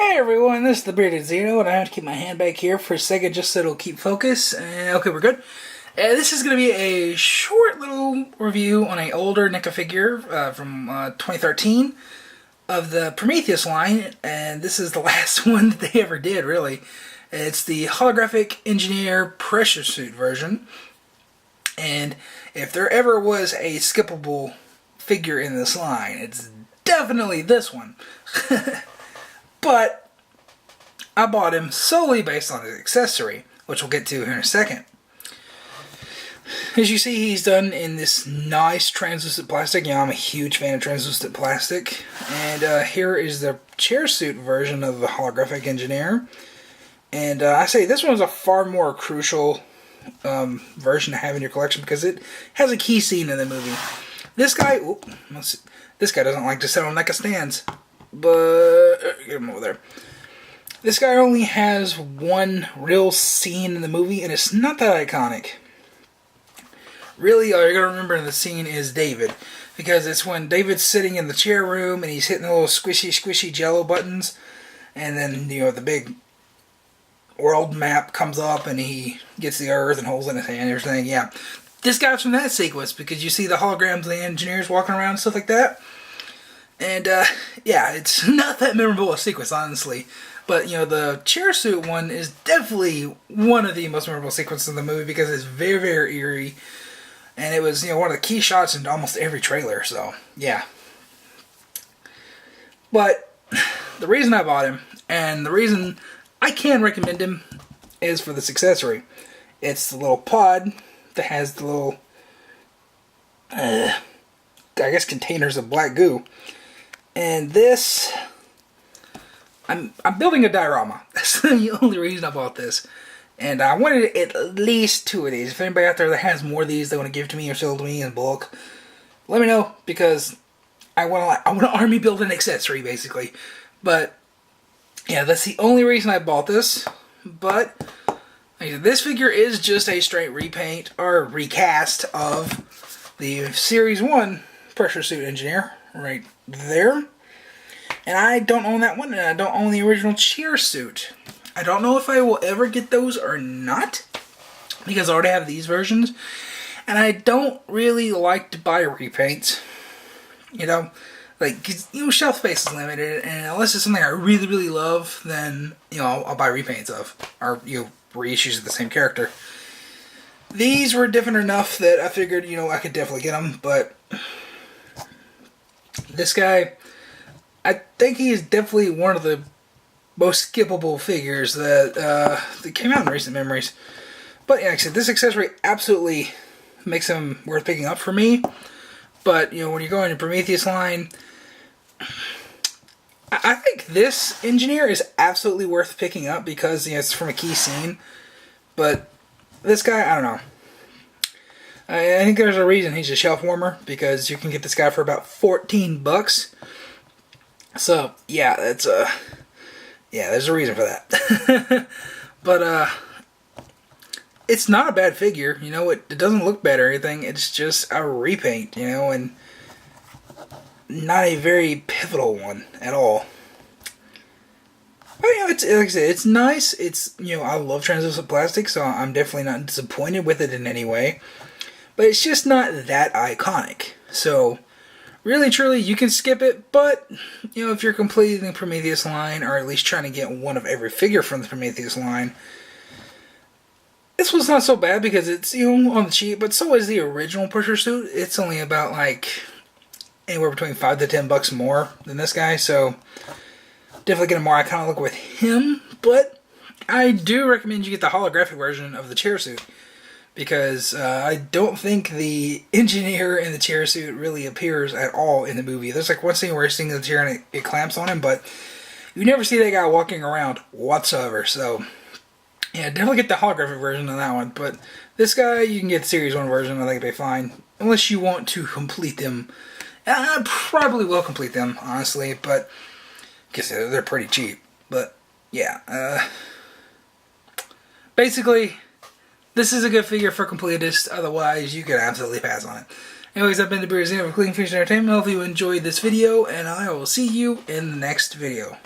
Hey everyone, this is the Bearded Zeno, and I have to keep my hand back here for a second just so it'll keep focus. Okay, we're good. This is going to be a short little review on an older NECA figure from 2013 of the Prometheus line, and this is the last one that they ever did, really. It's the holographic engineer pressure suit version, and if there ever was a skippable figure in this line, it's definitely this one. But I bought him solely based on his accessory, which we'll get to here in a second. As you see, he's done in this nice translucent plastic. You know, I'm a huge fan of translucent plastic. And here is the chair suit version of the holographic engineer. And I say this one's a far more crucial version to have in your collection because it has a key scene in the movie. This guy, this guy doesn't like to sit on NECA stands. But get him over there. This guy only has one real scene in the movie, and it's not that iconic. Really, all you're gonna remember in the scene is David, because it's when David's sitting in the chair room and he's hitting the little squishy Jello buttons, and then the big world map comes up and he gets the Earth and holds it in his hand and everything. Yeah, this guy's from that sequence because you see the holograms of the engineers walking around and stuff like that. And, yeah, it's not that memorable a sequence, honestly. But, the chair suit one is definitely one of the most memorable sequences in the movie because it's very, very eerie. And it was, one of the key shots in almost every trailer, so, yeah. But, the reason I bought him, and the reason I can recommend him, is for this accessory. It's the little pod that has the little, I guess, containers of black goo. And this, I'm building a diorama. That's the only reason I bought this. And I wanted at least 2 of these. If anybody out there that has more of these they want to give to me or sell to me in bulk, let me know, because I want to army build an accessory, basically. But, yeah, that's the only reason I bought this. But, this figure is just a straight repaint or recast of the Series 1 Pressure Suit Engineer right there. And I don't own that one, and I don't own the original chair suit. I don't know if I will ever get those or not, because I already have these versions. And I don't really like to buy repaints. Shelf space is limited, and unless it's something I really, really love, then, I'll buy repaints of, or, reissues of the same character. These were different enough that I figured, I could definitely get them, but this guy, I think he is definitely one of the most skippable figures that came out in recent memories. But yeah, like I said, this accessory absolutely makes him worth picking up for me. But, when you go in the Prometheus line, I think this engineer is absolutely worth picking up because, it's from a key scene. But this guy, I don't know. I think there's a reason he's a shelf warmer, because you can get this guy for about $14. So, yeah, there's a reason for that. But, it's not a bad figure, it doesn't look bad or anything, it's just a repaint, and not a very pivotal one at all. But, it's, like I said, it's nice, it's, I love translucent plastic, so I'm definitely not disappointed with it in any way. But it's just not that iconic. So, really, truly, you can skip it. But, if you're completing the Prometheus line, or at least trying to get one of every figure from the Prometheus line, this one's not so bad because it's, on the cheap. But so is the original Pressure Suit. It's only about, anywhere between $5 to $10 more than this guy. So, definitely get a more iconic look with him. But, I do recommend you get the holographic version of the chair suit. Because I don't think the engineer in the chair suit really appears at all in the movie. There's one scene where he's sitting in the chair and it clamps on him, but you never see that guy walking around whatsoever. So, yeah, definitely get the holographic version of that one. But this guy, you can get the Series 1 version. I think it'll be fine. Unless you want to complete them. I probably will complete them, honestly. But, because they're pretty cheap. But, yeah. Basically, this is a good figure for completists, otherwise you could absolutely pass on it. Anyways, I've been the Bearded Zeno of Clean Fish Entertainment. Hopefully you enjoyed this video, and I will see you in the next video.